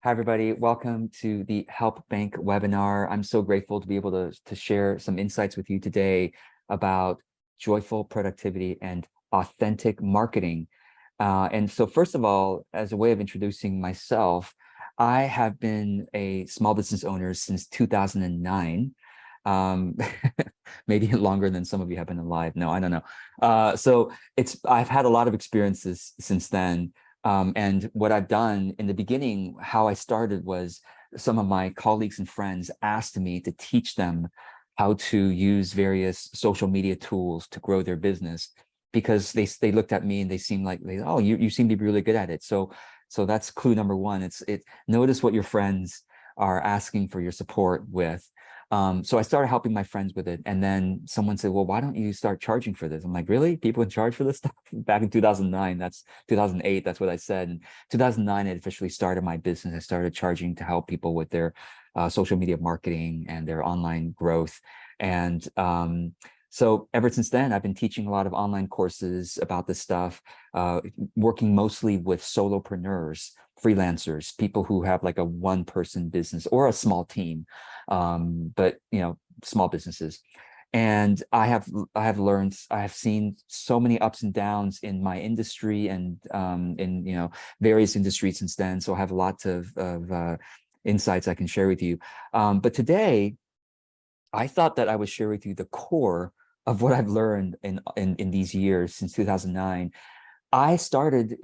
Hi, everybody. Welcome to the HelpBnk webinar. I'm so grateful to be able to share some insights with you today about joyful productivity and authentic marketing. And so first of all, as a way of introducing myself, I have been a small business owner since 2009. Um, maybe longer than some of you have been alive. No, I don't know. I've had a lot of experiences since then. And what I've done in the beginning, how I started was some of my colleagues and friends asked me to teach them how to use various social media tools to grow their business because they looked at me and they seemed like, oh, you seem to be really good at it. So that's clue number one. Notice what your friends are asking for your support with. So I started helping my friends with it. And then someone said, well, why don't you start charging for this? I'm like, really? People in charge for this stuff? Back in 2009, that's 2008. That's what I said. In 2009, I officially started my business. I started charging to help people with their social media marketing and their online growth. And so ever since then, I've been teaching a lot of online courses about this stuff, working mostly with solopreneurs, freelancers, people who have like a one-person business or a small team, but small businesses. And I have learned, I have seen so many ups and downs in my industry and in various industries since then. So I have lots of insights I can share with you. But today, I thought that I would share with you the core of what I've learned in these years since 2009. I started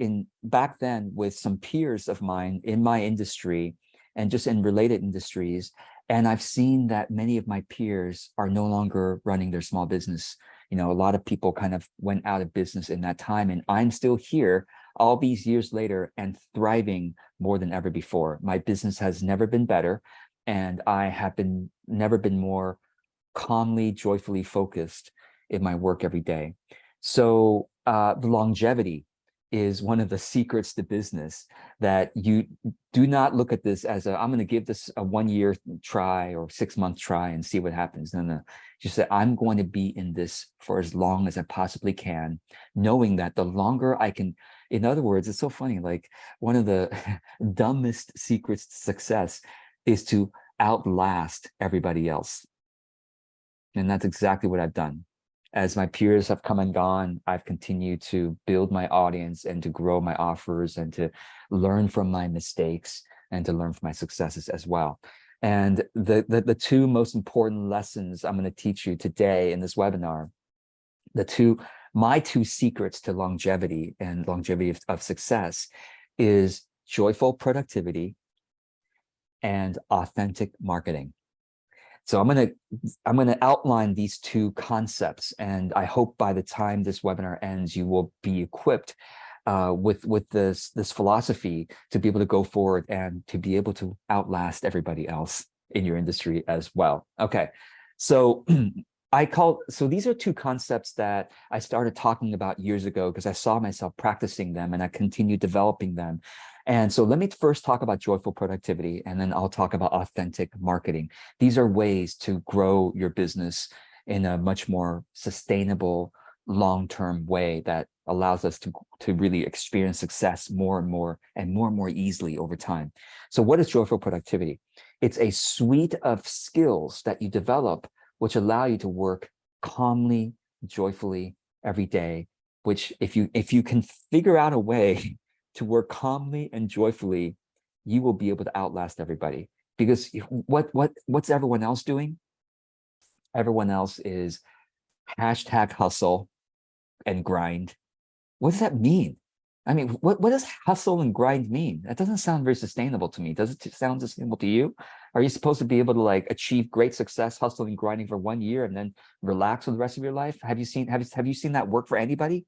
back then with some peers of mine in my industry and just in related industries. And I've seen that many of my peers are no longer running their small business. A lot of people kind of went out of business in that time, and I'm still here all these years later and thriving more than ever before. My business has never been better, and I have never been more calmly, joyfully focused in my work every day. So the longevity is one of the secrets to business, that you do not look at this as I'm going to give this a 1-year try or 6-month try and see what happens. No. You say, I'm going to be in this for as long as I possibly can, knowing that the longer I can, in other words, it's so funny, like one of the dumbest secrets to success is to outlast everybody else. And that's exactly what I've done. As my peers have come and gone, I've continued to build my audience and to grow my offers and to learn from my mistakes and to learn from my successes as well. And the two most important lessons I'm going to teach you today in this webinar, my two secrets to longevity and longevity of success is joyful productivity and authentic marketing. So I'm going to outline these two concepts, and I hope by the time this webinar ends, you will be equipped with this philosophy to be able to go forward and to be able to outlast everybody else in your industry as well. Okay, so so these are two concepts that I started talking about years ago because I saw myself practicing them and I continued developing them. And so let me first talk about joyful productivity, and then I'll talk about authentic marketing. These are ways to grow your business in a much more sustainable, long-term way that allows us to really experience success more and more easily over time. So what is joyful productivity? It's a suite of skills that you develop which allow you to work calmly, joyfully every day, which if you can figure out a way to work calmly and joyfully, you will be able to outlast everybody. Because what's everyone else doing? Everyone else is #hustle and grind. What does that mean? I mean, what does hustle and grind mean? That doesn't sound very sustainable to me. Does it sound sustainable to you? Are you supposed to be able to like achieve great success, hustling and grinding for 1 year and then relax for the rest of your life? Have you seen that work for anybody?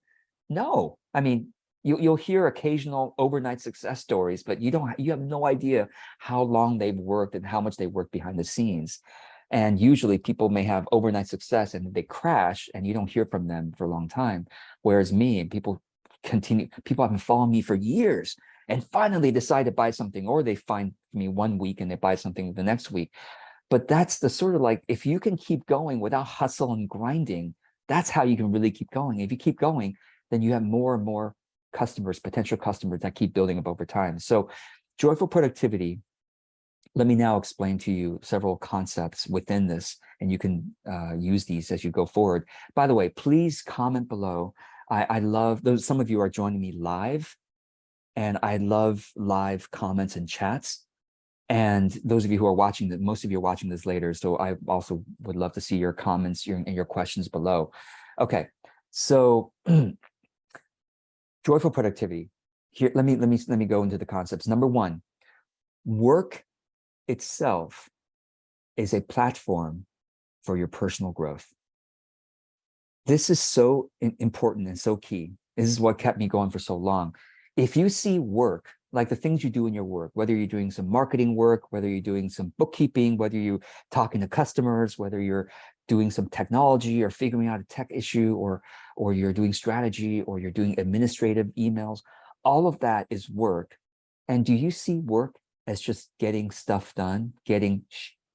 No. I mean, you'll hear occasional overnight success stories, but you have no idea how long they've worked and how much they work behind the scenes. And usually people may have overnight success and they crash and you don't hear from them for a long time. Whereas me and people have been following me for years and finally decide to buy something, or they find me 1 week and they buy something the next week. But that's the sort of like, if you can keep going without hustle and grinding, that's how you can really keep going. If you keep going, then you have more and more customers, potential customers that keep building up over time. So Joyful productivity, let me now explain to you several concepts within this, and you can use these as you go forward. By the way, please comment below. I love those. Some of you are joining me live, and I love live comments and chats. And those of you who are watching that, most of you are watching this later, so I also would love to see your comments and your questions below. Okay, so joyful productivity. Here, let me go into the concepts. Number one, work itself is a platform for your personal growth. This is so important and so key. This is what kept me going for so long. If you see work, like the things you do in your work, whether you're doing some marketing work, whether you're doing some bookkeeping, whether you're talking to customers, whether you're doing some technology or figuring out a tech issue, or you're doing strategy, or you're doing administrative emails, all of that is work. And do you see work as just getting stuff done,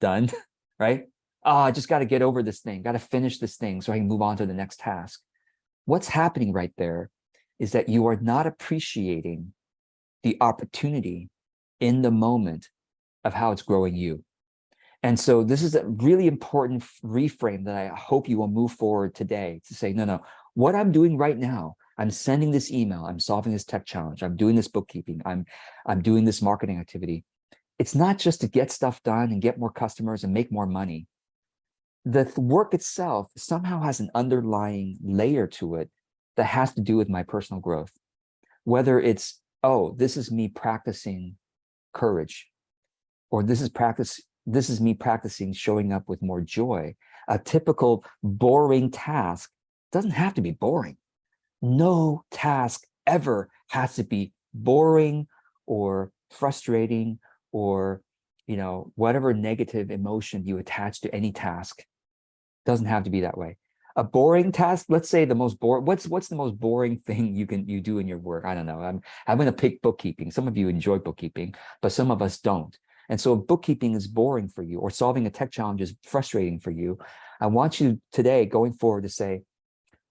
done, right? Oh, I just got to get over this thing, got to finish this thing so I can move on to the next task. What's happening right there is that you are not appreciating the opportunity in the moment of how it's growing you. And so this is a really important reframe that I hope you will move forward today to say, no, what I'm doing right now, I'm sending this email, I'm solving this tech challenge, I'm doing this bookkeeping, I'm doing this marketing activity. It's not just to get stuff done and get more customers and make more money. The work itself somehow has an underlying layer to it that has to do with my personal growth. Whether it's, oh, this is me practicing courage, or this is me practicing showing up with more joy. A typical boring task doesn't have to be boring. No task ever has to be boring or frustrating or, whatever negative emotion you attach to any task. Doesn't have to be that way. A boring task, let's say the most boring, what's the most boring thing you do in your work? I don't know. I'm going to pick bookkeeping. Some of you enjoy bookkeeping, but some of us don't. And so if bookkeeping is boring for you, or solving a tech challenge is frustrating for you, I want you today going forward to say,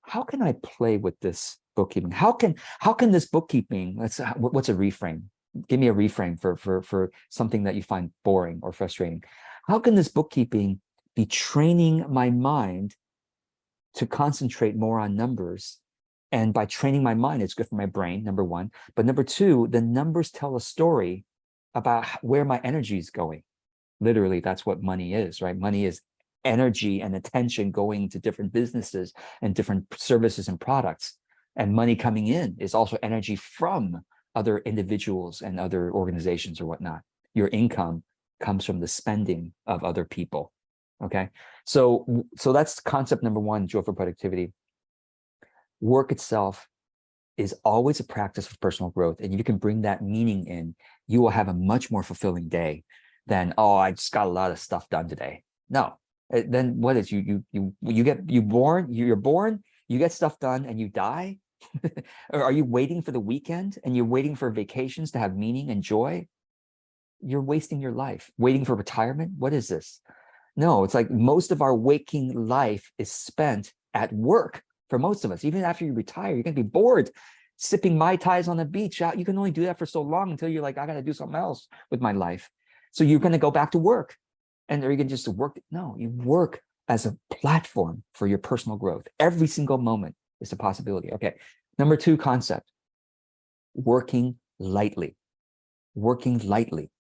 how can I play with this bookkeeping? How can this bookkeeping, what's a reframe? Give me a reframe for something that you find boring or frustrating. How can this bookkeeping be training my mind to concentrate more on numbers? And by training my mind, it's good for my brain, number one. But number two, the numbers tell a story about where my energy is going. Literally, that's what money is, right? Money is energy and attention going to different businesses and different services and products. And money coming in is also energy from other individuals and other organizations or whatnot. Your income comes from the spending of other people. Okay, so that's concept number one, joyful productivity. Work itself is always a practice of personal growth, and if you can bring that meaning in, you will have a much more fulfilling day than, oh, I just got a lot of stuff done today. No, then what is you're born, you get stuff done, and you die. Or are you waiting for the weekend and you're waiting for vacations to have meaning and joy? You're wasting your life. Waiting for retirement? What is this? No, it's like most of our waking life is spent at work for most of us. Even after you retire, you're going to be bored sipping Mai Tais on the beach. You can only do that for so long until you're like, I got to do something else with my life. So you're going to go back to work. And are you going to just work? No, you work as a platform for your personal growth. Every single moment is a possibility. Okay. Number two concept, working lightly. Working lightly.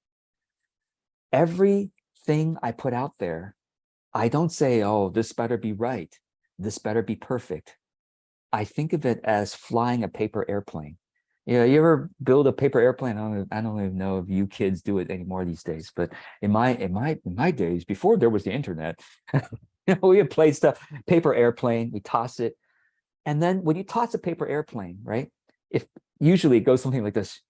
Everything I put out there, I don't say, oh, this better be right. This better be perfect. I think of it as flying a paper airplane. You ever build a paper airplane? I don't even know if you kids do it anymore these days, but in my days, before there was the internet, we would play stuff, paper airplane, we toss it. And then when you toss a paper airplane, right? If usually it goes something like this,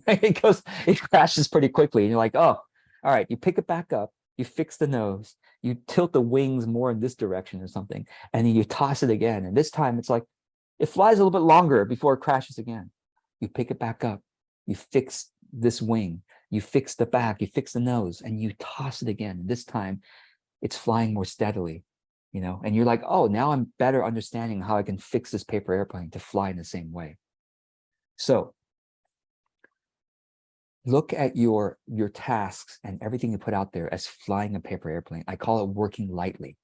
it crashes pretty quickly. And you're like, oh, all right, you pick it back up, you fix the nose, you tilt the wings more in this direction or something, and then you toss it again. And this time it's like, it flies a little bit longer before it crashes again. You pick it back up, you fix this wing, you fix the back, you fix the nose, and you toss it again. This time it's flying more steadily, and you're like, oh, now I'm better understanding how I can fix this paper airplane to fly in the same way. So look at your tasks and everything you put out there as flying a paper airplane. I call it working lightly.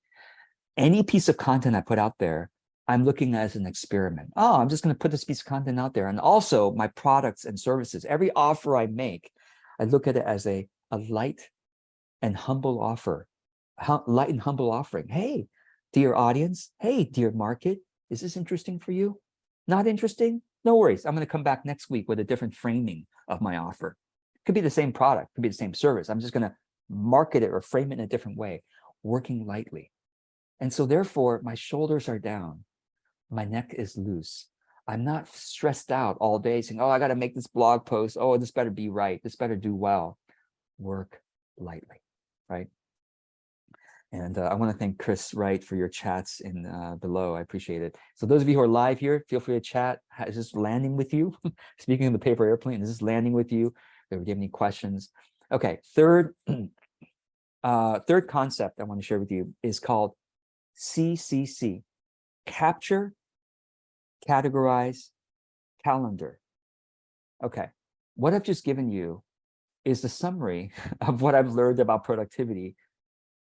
Any piece of content I put out there, I'm looking at as an experiment. Oh, I'm just going to put this piece of content out there. And also my products and services, every offer I make, I look at it as a light and humble offer, light and humble offering. Hey, dear audience. Hey, dear market. Is this interesting for you? Not interesting? No worries. I'm going to come back next week with a different framing of my offer. Could be the same product, could be the same service. I'm just going to market it or frame it in a different way, working lightly. And so therefore, my shoulders are down. My neck is loose. I'm not stressed out all day saying, oh, I got to make this blog post. Oh, this better be right. This better do well. Work lightly, right? And I want to thank Chris Wright for your chats in below. I appreciate it. So those of you who are live here, feel free to chat. Is this landing with you? Speaking of the paper airplane, is this landing with you? If you have any questions. Okay, third concept I want to share with you is called CCC, capture, categorize, calendar. Okay, what I've just given you is the summary of what I've learned about productivity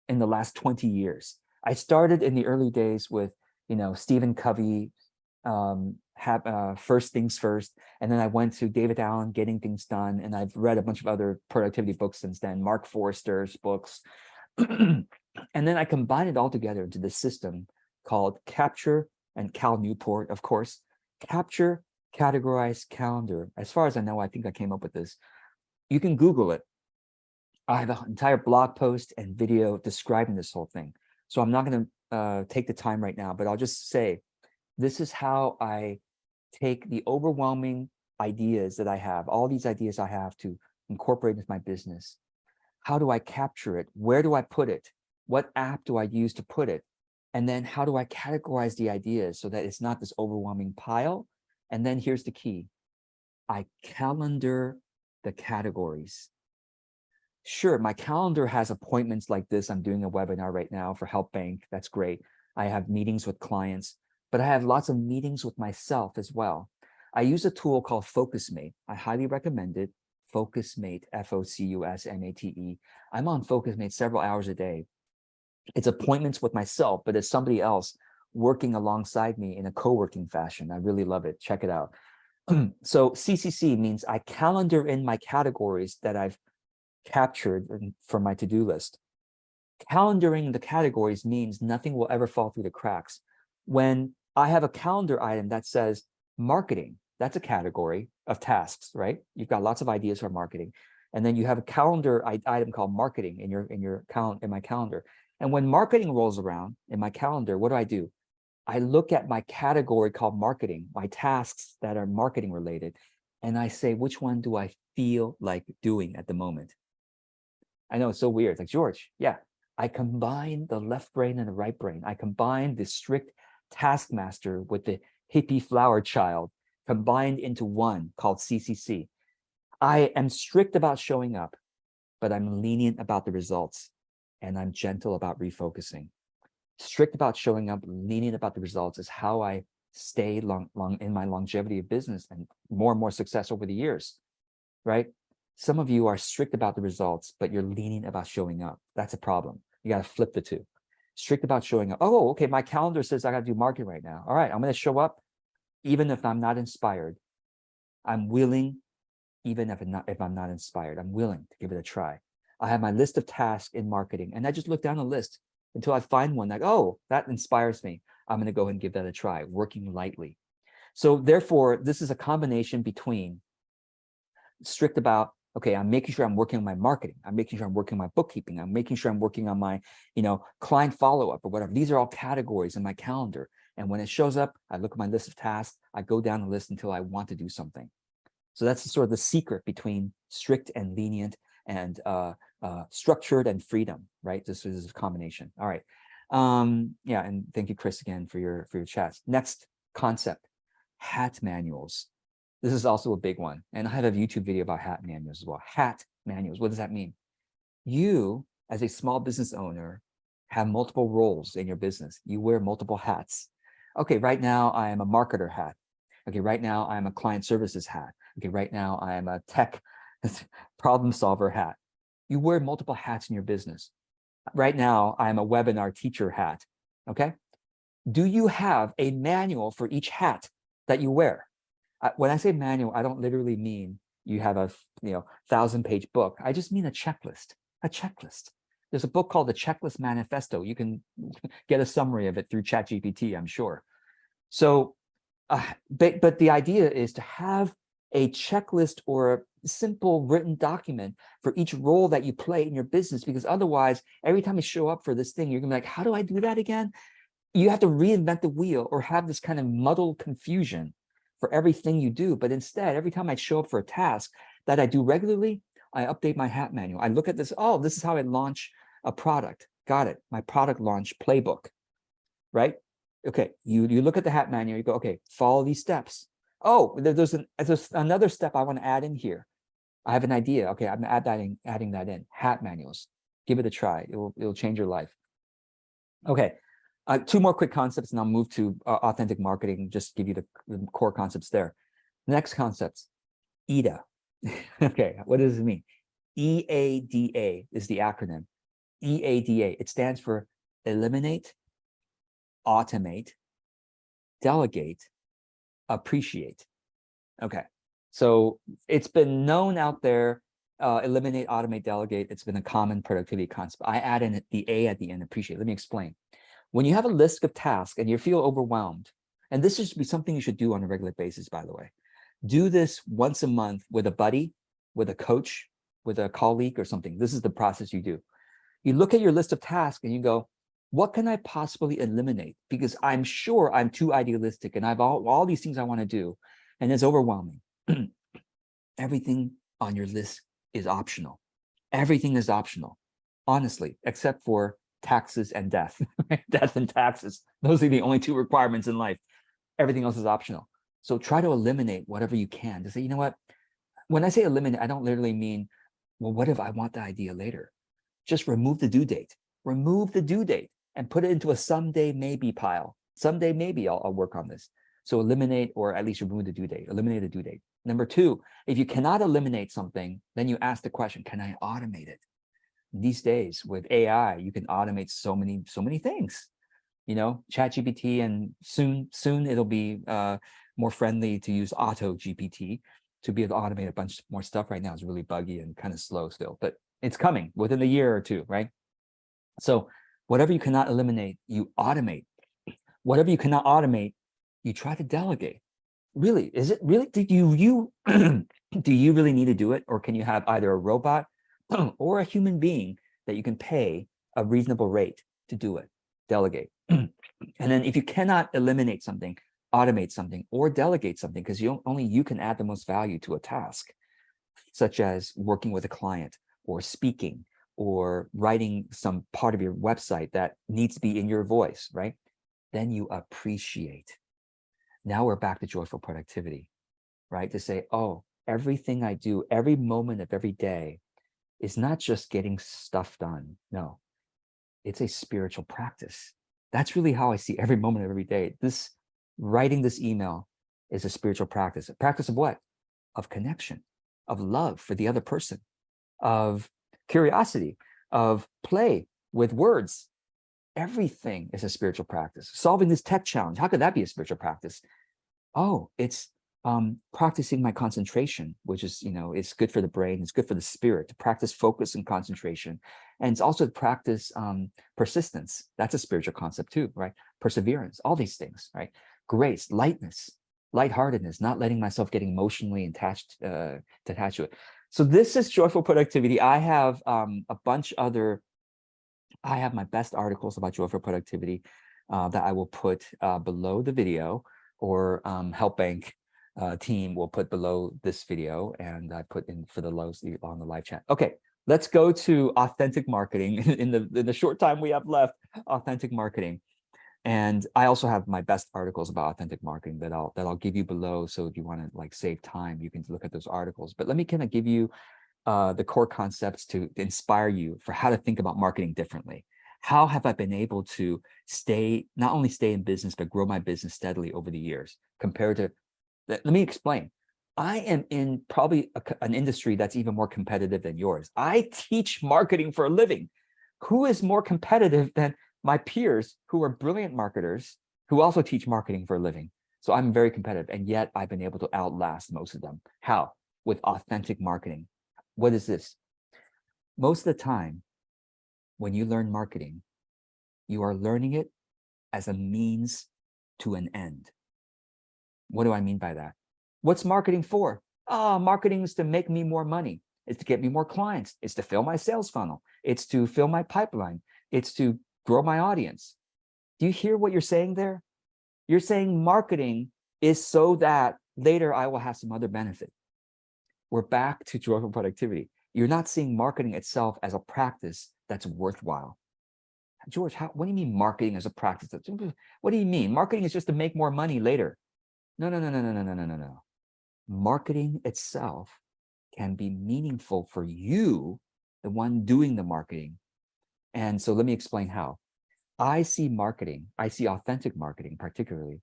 in the last 20 years. I started in the early days with, Stephen Covey, First Things First, and then I went to David Allen, Getting Things Done, and I've read a bunch of other productivity books since then, Mark Forster's books. And then I combined it all together into this system called Capture, and Cal Newport, of course, Capture, Categorize, Calendar. As far as I know, I think I came up with this. You can Google it. I have an entire blog post and video describing this whole thing. So I'm not going to take the time right now, but I'll just say, this is how I take the overwhelming ideas that I have, all these ideas I have to incorporate into my business. How do I capture it? Where do I put it? What app do I use to put it? And then how do I categorize the ideas so that it's not this overwhelming pile? And then here's the key. I calendar the categories. Sure, my calendar has appointments like this. I'm doing a webinar right now for HelpBnk. That's great. I have meetings with clients, but I have lots of meetings with myself as well. I use a tool called FocusMate. I highly recommend it. FocusMate, FOCUSMATE. I'm on FocusMate several hours a day. It's appointments with myself, but it's somebody else working alongside me in a co-working fashion. I really love it. Check it out. So CCC means I calendar in my categories that I've captured from my to-do list. Calendaring the categories means nothing will ever fall through the cracks. When I have a calendar item that says marketing, that's a category of tasks, right? You've got lots of ideas for marketing. And then you have a calendar item called marketing in my calendar. And when marketing rolls around in my calendar, what do? I look at my category called marketing, my tasks that are marketing related, and I say, which one do I feel like doing at the moment? I know it's so weird. It's like, George, yeah, I combine the left brain and the right brain. I combine the strict taskmaster with the hippie flower child combined into one called CCC. I am strict about showing up, but I'm lenient about the results, and I'm gentle about refocusing. Strict about showing up, lenient about the results is how I stay long in my longevity of business and more success over the years, right? Some of you are strict about the results, but you're lenient about showing up. That's a problem. You got to flip the two. Strict about showing up. Oh, okay, my calendar says I got to do marketing right now. All right, I'm going to show up even if I'm not inspired. I'm willing, even if I'm not inspired. I'm willing to give it a try. I have my list of tasks in marketing, and I just look down the list until I find one like, oh, that inspires me. I'm going to go ahead and give that a try, working lightly. So therefore, this is a combination between strict about, okay, I'm making sure I'm working on my marketing. I'm making sure I'm working on my bookkeeping. I'm making sure I'm working on my, client follow-up or whatever. These are all categories in my calendar. And when it shows up, I look at my list of tasks. I go down the list until I want to do something. So that's sort of the secret between strict and lenient and structured and freedom, right? This is a combination. All right. Yeah, and thank you, Chris, again for your chats. Next concept, hat manuals. This is also a big one. And I have a YouTube video about hat manuals as well. Hat manuals, what does that mean? You, as a small business owner, have multiple roles in your business. You wear multiple hats. Okay, right now I am a marketer hat. Okay, right now I am a client services hat. Okay, right now I am a tech problem solver hat. You wear multiple hats in your business. Right now, I'm a webinar teacher hat. Okay. Do you have a manual for each hat that you wear? When I say manual, I don't literally mean you have a 1,000-page book. I just mean a checklist. A checklist. There's a book called the Checklist Manifesto. You can get a summary of it through ChatGPT, I'm sure. So, but the idea is to have a checklist or a simple written document for each role that you play in your business, because otherwise, every time you show up for this thing, you're gonna be like, how do I do that again? You have to reinvent the wheel or have this kind of muddled confusion for everything you do. But instead, every time I show up for a task that I do regularly, I update my hat manual. I look at this, oh, this is how I launch a product. Got it. My product launch playbook, right? Okay, you look at the hat manual, you go, okay, follow these steps. Oh, there's another step I want to add in here. I have an idea. Okay, I'm adding that in. Hat manuals. Give it a try. It'll change your life. Okay, two more quick concepts, and I'll move to authentic marketing. Just give you the core concepts there. Next concepts, EDA. Okay, what does it mean? EADA is the acronym. EADA. It stands for eliminate, automate, delegate, appreciate. Okay, so it's been known out there, eliminate, automate, delegate. It's been a common productivity concept. I add in the A at the end, appreciate. Let me explain. When you have a list of tasks and you feel overwhelmed, and this should be something you should do on a regular basis, by the way, do this once a month with a buddy, with a coach, with a colleague or something. This is the process you do. You look at your list of tasks and you go, what can I possibly eliminate? Because I'm sure I'm too idealistic and I have all these things I want to do, and it's overwhelming. Everything on your list is optional. Everything is optional, honestly, except for taxes and death. Death and taxes. Those are the only two requirements in life. Everything else is optional. So try to eliminate whatever you can to say, you know what? When I say eliminate, I don't literally mean, well, what if I want the idea later? Just remove the due date. Remove the due date and put it into a someday maybe pile. Someday maybe I'll work on this. So eliminate, or at least remove the due date. Eliminate the due date. Number two, if you cannot eliminate something, then you ask the question, can I automate it? These days with AI, you can automate so many things. ChatGPT, and soon it'll be more friendly to use Auto GPT to be able to automate a bunch more stuff. Right now it's really buggy and kind of slow still, but it's coming within a year or two, right? So whatever you cannot eliminate, you automate. Whatever you cannot automate, you try to delegate. Really, is it really, do you really need to do it? Or can you have either a robot or a human being that you can pay a reasonable rate to do it? Delegate. And then if you cannot eliminate something, automate something or delegate something, because only you can add the most value to a task, such as working with a client or speaking or writing some part of your website that needs to be in your voice, right? Then you appreciate. Now we're back to joyful productivity, right? To say, oh, everything I do, every moment of every day is not just getting stuff done. No, it's a spiritual practice. That's really how I see every moment of every day. Writing this email is a spiritual practice. A practice of what? Of connection, of love for the other person, of curiosity, of play with words. Everything is a spiritual practice. Solving this tech challenge, how could that be a spiritual practice? Oh, it's practicing my concentration, which is, it's good for the brain, it's good for the spirit to practice focus and concentration. And it's also to practice persistence. That's a spiritual concept too, right? Perseverance, all these things, right? Grace, lightness, lightheartedness, not letting myself get emotionally attached to it. So this is joyful productivity. I have I have my best articles about joyful productivity that I will put below the video, or HelpBnk team will put below this video, and I put in for the lows on the live chat. Okay, let's go to authentic marketing in the short time we have left. Authentic marketing, and I also have my best articles about authentic marketing that I'll give you below. So if you want to save time, you can look at those articles. But let me kind of give you the core concepts to inspire you for how to think about marketing differently. How have I been able to not only stay in business, but grow my business steadily over the years compared to, let me explain. I am in probably an industry that's even more competitive than yours. I teach marketing for a living. Who is more competitive than my peers who are brilliant marketers who also teach marketing for a living? So I'm very competitive, and yet I've been able to outlast most of them. How? With authentic marketing. What is this? Most of the time, when you learn marketing, you are learning it as a means to an end. What do I mean by that? What's marketing for? Marketing is to make me more money. It's to get me more clients. It's to fill my sales funnel. It's to fill my pipeline. It's to grow my audience. Do you hear what you're saying there? You're saying marketing is so that later I will have some other benefit. We're back to joyful productivity. You're not seeing marketing itself as a practice that's worthwhile. George, what do you mean marketing as a practice? What do you mean? Marketing is just to make more money later. No, no, no, no, no, no, no, no, no. Marketing itself can be meaningful for you, the one doing the marketing. And so let me explain how. I see marketing, I see authentic marketing particularly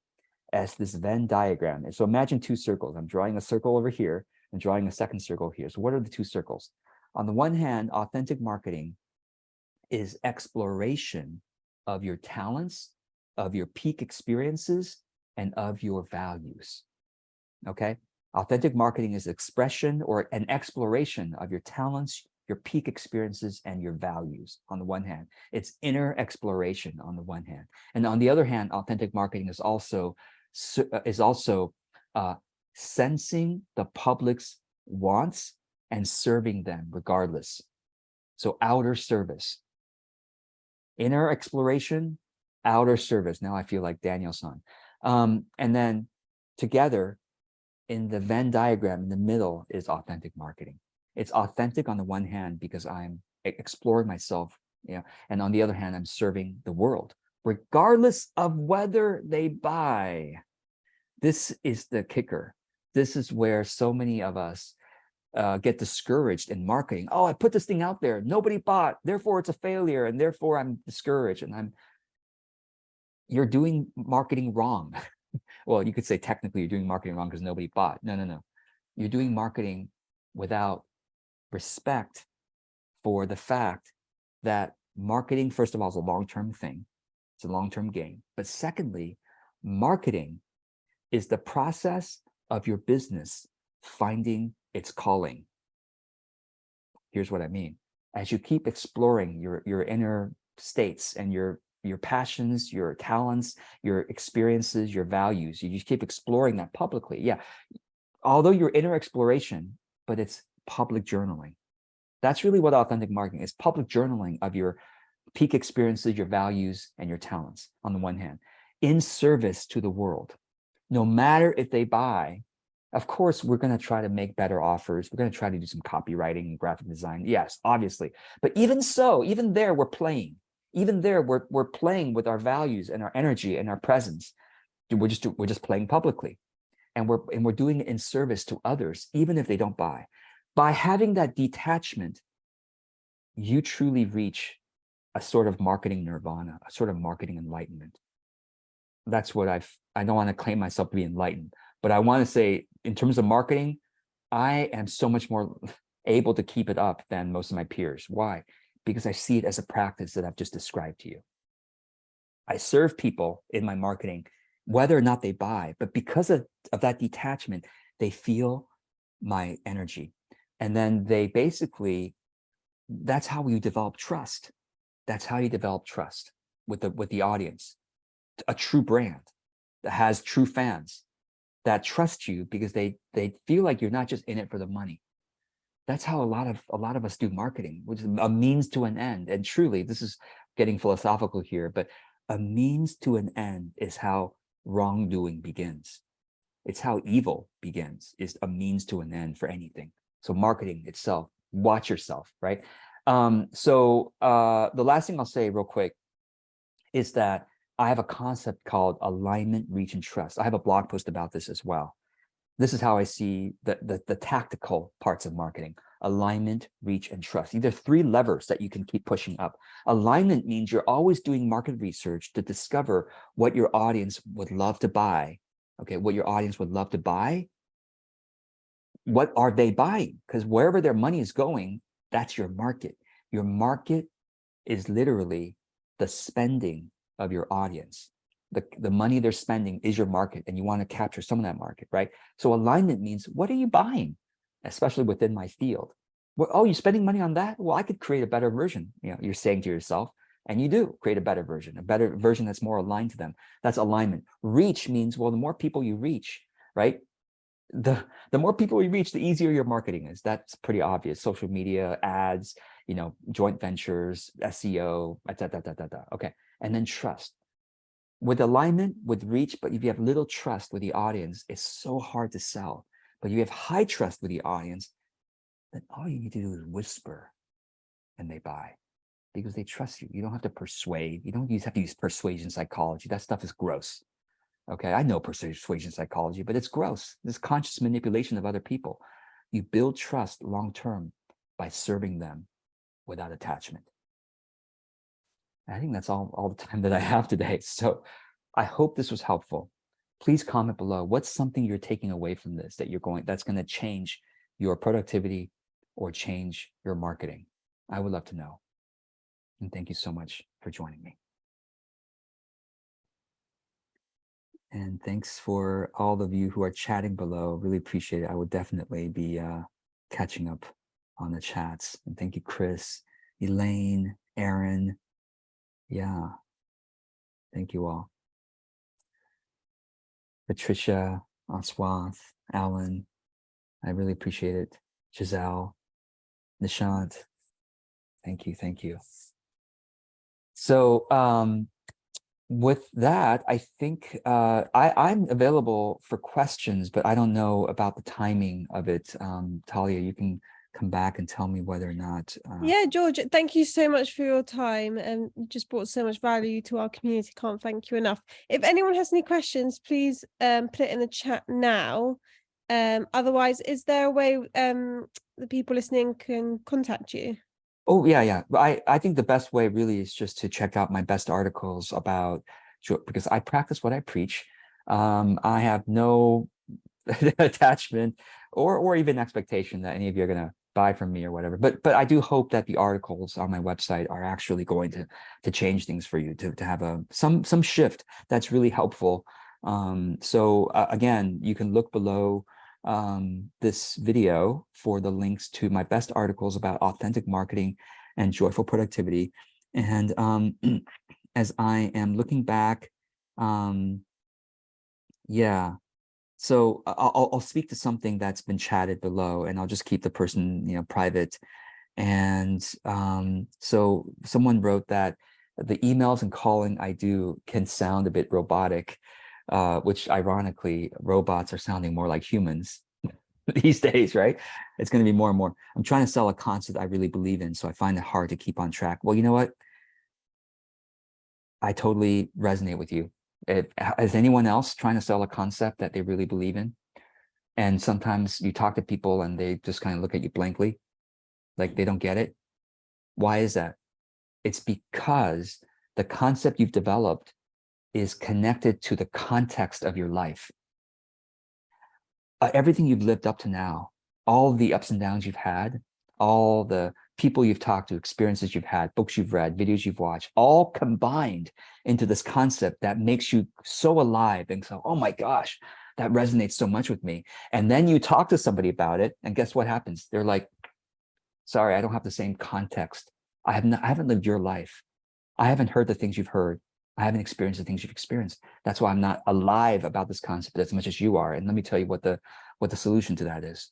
as this Venn diagram. And so imagine two circles. I'm drawing a circle over here and drawing a second circle here. So what are the two circles? On the one hand, authentic marketing is exploration of your talents, of your peak experiences, and of your values. Okay? Authentic marketing is expression or an exploration of your talents, your peak experiences, and your values on the one hand. It's inner exploration on the one hand. And on the other hand, authentic marketing is also sensing the public's wants and serving them regardless. So outer service. Inner exploration, outer service. Now I feel like Daniel-san. And then together, in the Venn diagram in the middle is authentic marketing. It's authentic on the one hand because I'm exploring myself, and on the other hand, I'm serving the world, regardless of whether they buy. This is the kicker. This is where so many of us get discouraged in marketing. Oh, I put this thing out there, nobody bought, therefore it's a failure, and therefore I'm discouraged. And you're doing marketing wrong. Well, you could say technically you're doing marketing wrong because nobody bought. No, no, no. You're doing marketing without respect for the fact that marketing, first of all, is a long-term thing. It's a long-term game. But secondly, marketing is the process of your business finding its calling. Here's what I mean. As you keep exploring your inner states and your passions, your talents, your experiences, your values, you just keep exploring that publicly. Yeah, although your inner exploration, but it's public journaling. That's really what authentic marketing is, public journaling of your peak experiences, your values, and your talents on the one hand, in service to the world. No matter if they buy, of course, we're going to try to make better offers. We're going to try to do some copywriting and graphic design. Yes, obviously. But even so, even there, we're playing. Even there, we're playing with our values and our energy and our presence. We're just playing publicly, and we're doing it in service to others, even if they don't buy. By having that detachment, you truly reach a sort of marketing nirvana, a sort of marketing enlightenment. That's what I don't want to claim myself to be enlightened, but I want to say in terms of marketing, I am so much more able to keep it up than most of my peers. Why? Because I see it as a practice that I've just described to you. I serve people in my marketing, whether or not they buy, but because of that detachment, they feel my energy. And then they basically, that's how you develop trust. That's how you develop trust with the audience. A true brand that has true fans that trust you because they feel like you're not just in it for the money. That's how a lot of us do marketing, which is a means to an end. And truly, this is getting philosophical here, but a means to an end is how wrongdoing begins. It's how evil begins, is a means to an end for anything. So marketing itself, watch yourself, right? The last thing I'll say real quick is that I have a concept called alignment, reach, and trust. I have a blog post about this as well. This is how I see the tactical parts of marketing: alignment, reach, and trust. These are three levers that you can keep pushing up. Alignment means you're always doing market research to discover what your audience would love to buy. Okay, what your audience would love to buy what are they buying? Because wherever their money is going, that's your market. Your market is literally the spending of your audience. The money they're spending is your market, and you want to capture some of that market, right? So alignment means, what are you buying? Especially within my field. Well, oh, you're spending money on that? Well, I could create a better version. You're saying to yourself, and you do create a better version that's more aligned to them. That's alignment. Reach means, well, the more people you reach, right? The more people you reach, the easier your marketing is. That's pretty obvious. Social media, ads, joint ventures, SEO, okay. And then trust. With alignment, with reach, but if you have little trust with the audience, it's so hard to sell. But you have high trust with the audience, then all you need to do is whisper and they buy, because they trust you. You don't have to persuade. You don't have to use persuasion psychology. That stuff is gross. Okay, I know persuasion psychology, but it's gross. This conscious manipulation of other people. You build trust long-term by serving them without attachment. I think that's all the time that I have today. So I hope this was helpful. Please comment below. What's something you're taking away from this that's going to change your productivity or change your marketing? I would love to know. And thank you so much for joining me. And thanks for all of you who are chatting below. Really appreciate it. I would definitely be catching up on the chats. And thank you, Chris, Elaine, Aaron. Yeah. Thank you all. Patricia, Aswath, Alan. I really appreciate it. Giselle, Nishant. Thank you. Thank you. So with that, I think I'm available for questions, but I don't know about the timing of it. Talia, you can come back and tell me whether or not. Yeah, George, thank you so much for your time, and you just brought so much value to our community. Can't thank you enough. If anyone has any questions, please put it in the chat now. Otherwise, is there a way the people listening can contact you? Oh, yeah. I think the best way really is just to check out my best articles about, because I practice what I preach. I have no attachment or even expectation that any of you are going to buy from me or whatever. But I do hope that the articles on my website are actually going to change things for you, to have some shift that's really helpful. So again, you can look below this video for the links to my best articles about authentic marketing and joyful productivity. And as I am looking back, yeah, so I'll speak to something that's been chatted below, and I'll just keep the person private. And so someone wrote that the emails and calling I do can sound a bit robotic, which ironically, robots are sounding more like humans these days, right? It's going to be more and more. I'm trying to sell a concept I really believe in, so I find it hard to keep on track. Well, you know what? I totally resonate with you. Is anyone else trying to sell a concept that they really believe in? And sometimes you talk to people and they just kind of look at you blankly, like they don't get it. Why is that? It's because the concept you've developed is connected to the context of your life. Everything you've lived up to now, all the ups and downs you've had, all the people you've talked to, experiences you've had, books you've read, videos you've watched, all combined into this concept that makes you so alive and so, oh my gosh, that resonates so much with me. And then you talk to somebody about it, and guess what happens? They're like, sorry, I don't have the same context. I haven't lived your life. I haven't heard the things you've heard. I haven't experienced the things you've experienced. That's why I'm not alive about this concept as much as you are. And let me tell you what the solution to that is.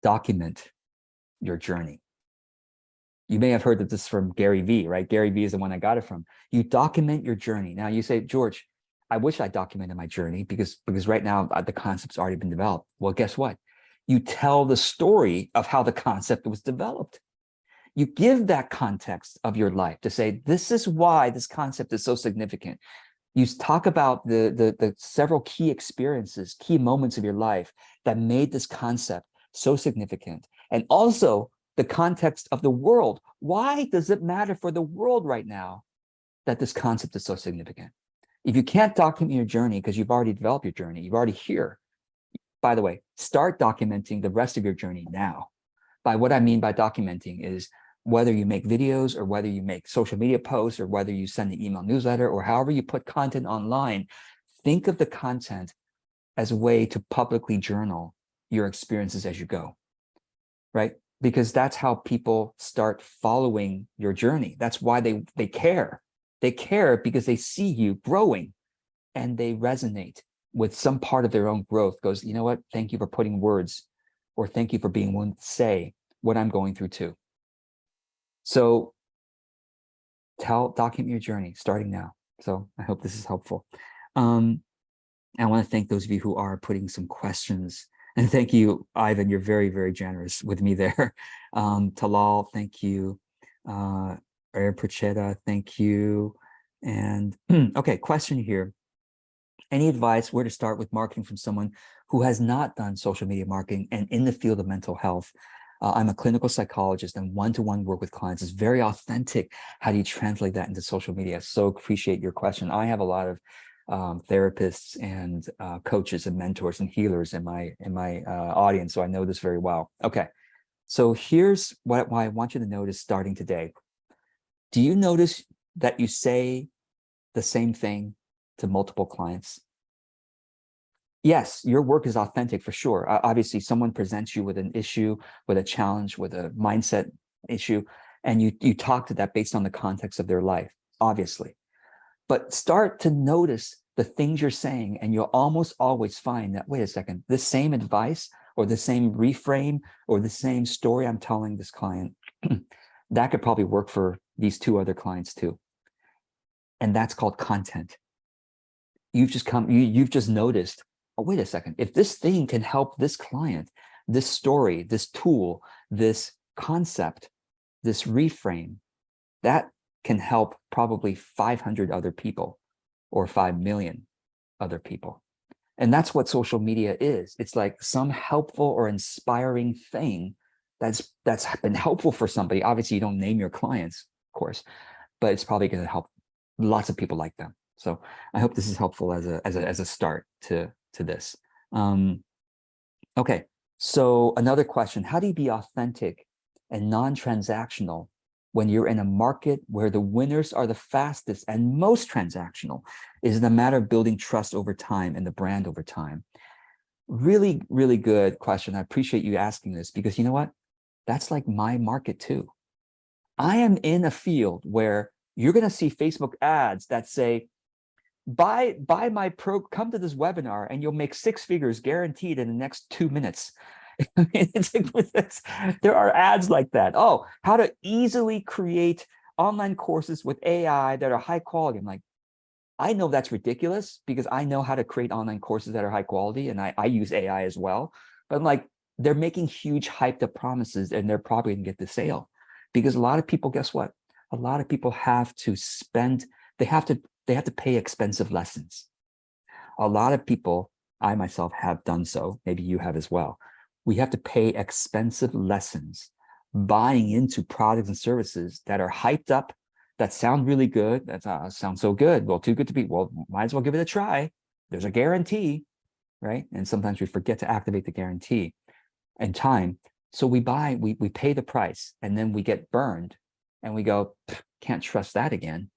Document your journey. You may have heard that this from Gary Vee, right? Gary Vee is the one I got it from. You document your journey. Now you say, George, I wish I documented my journey because right now the concept's already been developed. Well, guess what? You tell the story of how the concept was developed. You give that context of your life to say, this is why this concept is so significant. You talk about the several key experiences, key moments of your life that made this concept so significant. And also the context of the world. Why does it matter for the world right now that this concept is so significant? If you can't document your journey because you've already developed your journey, you're already here, by the way, start documenting the rest of your journey now. By what I mean by documenting is whether you make videos or whether you make social media posts or whether you send an email newsletter or however you put content online, think of the content as a way to publicly journal your experiences as you go, right? Because that's how people start following your journey. That's why they care. They care because they see you growing and they resonate with some part of their own growth. Goes, you know what? Thank you for putting words, or thank you for being willing to say what I'm going through too. So document your journey starting now. So I hope this is helpful. I want to thank those of you who are putting some questions. And thank you, Ivan. You're very, very generous with me there. Talal, thank you. Pracheta, thank you. And okay, question here. Any advice where to start with marketing from someone who has not done social media marketing and in the field of mental health? I'm a clinical psychologist, and one-to-one work with clients is very authentic. How do you translate that into social media? So appreciate your question. I have a lot of therapists and coaches and mentors and healers in my audience, so I know this very well. Okay, so here's what I want you to notice starting today. Do you notice that you say the same thing to multiple clients? Yes, your work is authentic for sure. Obviously, someone presents you with an issue, with a challenge, with a mindset issue, and you talk to that based on the context of their life, obviously. But start to notice the things you're saying, and you'll almost always find that, wait a second, the same advice or the same reframe or the same story I'm telling this client, that could probably work for these two other clients too. And that's called content. You've just noticed, oh, wait a second, if this thing can help this client, this story, this tool, this concept, this reframe, that can help probably 500 other people or 5 million other people. And that's what social media is. It's like some helpful or inspiring thing that's been helpful for somebody. Obviously, you don't name your clients, of course, but it's probably going to help lots of people like them. So I hope this is helpful as a start to this. Okay, so another question: how do you be authentic and non-transactional when you're in a market where the winners are the fastest and most transactional? Is it a matter of building trust over time and the brand over time? Really, really good question. I appreciate you asking this, because you know what? That's like my market too. I am in a field where you're going to see Facebook ads that say, buy my pro, come to this webinar and you'll make 6 figures guaranteed in the next 2 minutes. There are ads like that. Oh, how to easily create online courses with AI that are high quality. I'm like, I know that's ridiculous, because I know how to create online courses that are high quality, and I use AI as well. But I'm like, they're making huge hyped up promises, and they're probably gonna get the sale, because a lot of people, guess what? A lot of people have to spend, they have to pay expensive lessons. A lot of people, I myself have done so, maybe you have as well. We have to pay expensive lessons buying into products and services that are hyped up, that sound really good. That sounds so good. Well, too good to be. Well, might as well give it a try. There's a guarantee, right? And sometimes we forget to activate the guarantee and time. So we pay the price, and then we get burned, and we go, can't trust that again.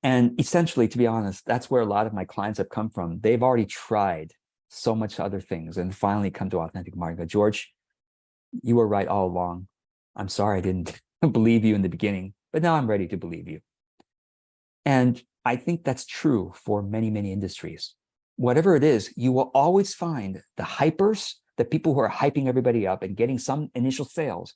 And essentially, to be honest, that's where a lot of my clients have come from. They've already tried so much other things and finally come to authentic marketing. George, you were right all along. I'm sorry I didn't believe you in the beginning, but now I'm ready to believe you. And I think that's true for many, many industries. Whatever it is, you will always find the hypers, the people who are hyping everybody up and getting some initial sales,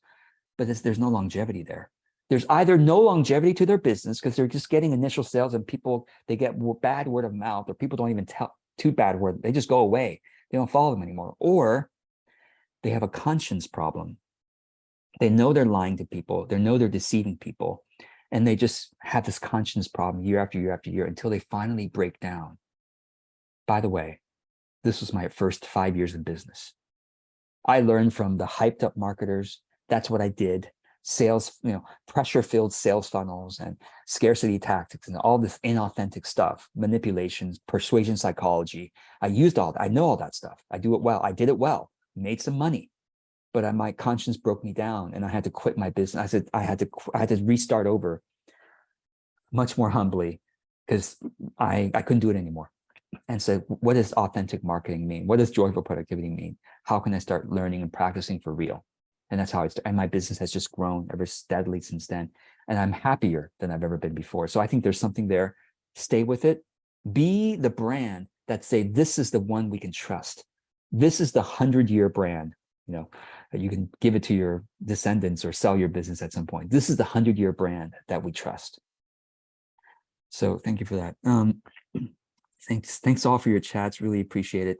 but there's no longevity there. There's either no longevity to their business because they're just getting initial sales, and people, they get bad word of mouth, or people don't even tell too bad word. They just go away. They don't follow them anymore. Or they have a conscience problem. They know they're lying to people. They know they're deceiving people. And they just have this conscience problem year after year after year until they finally break down. By the way, this was my first 5 years in business. I learned from the hyped up marketers. That's what I did. sales, pressure-filled sales funnels and scarcity tactics and all this inauthentic stuff, manipulations, persuasion psychology. I know all that stuff. I do it well. I did it well, made some money, but my conscience broke me down and I had to quit my business. I said, I had to restart over much more humbly because I couldn't do it anymore. And so what does authentic marketing mean? What does joyful productivity mean? How can I start learning and practicing for real? And that's how I started. And my business has just grown ever steadily since then. And I'm happier than I've ever been before. So I think there's something there. Stay with it. Be the brand that say, this is the one we can trust. This is the 100-year brand, that you can give it to your descendants or sell your business at some point. This is the 100-year brand that we trust. So thank you for that. Thanks all for your chats. Really appreciate it.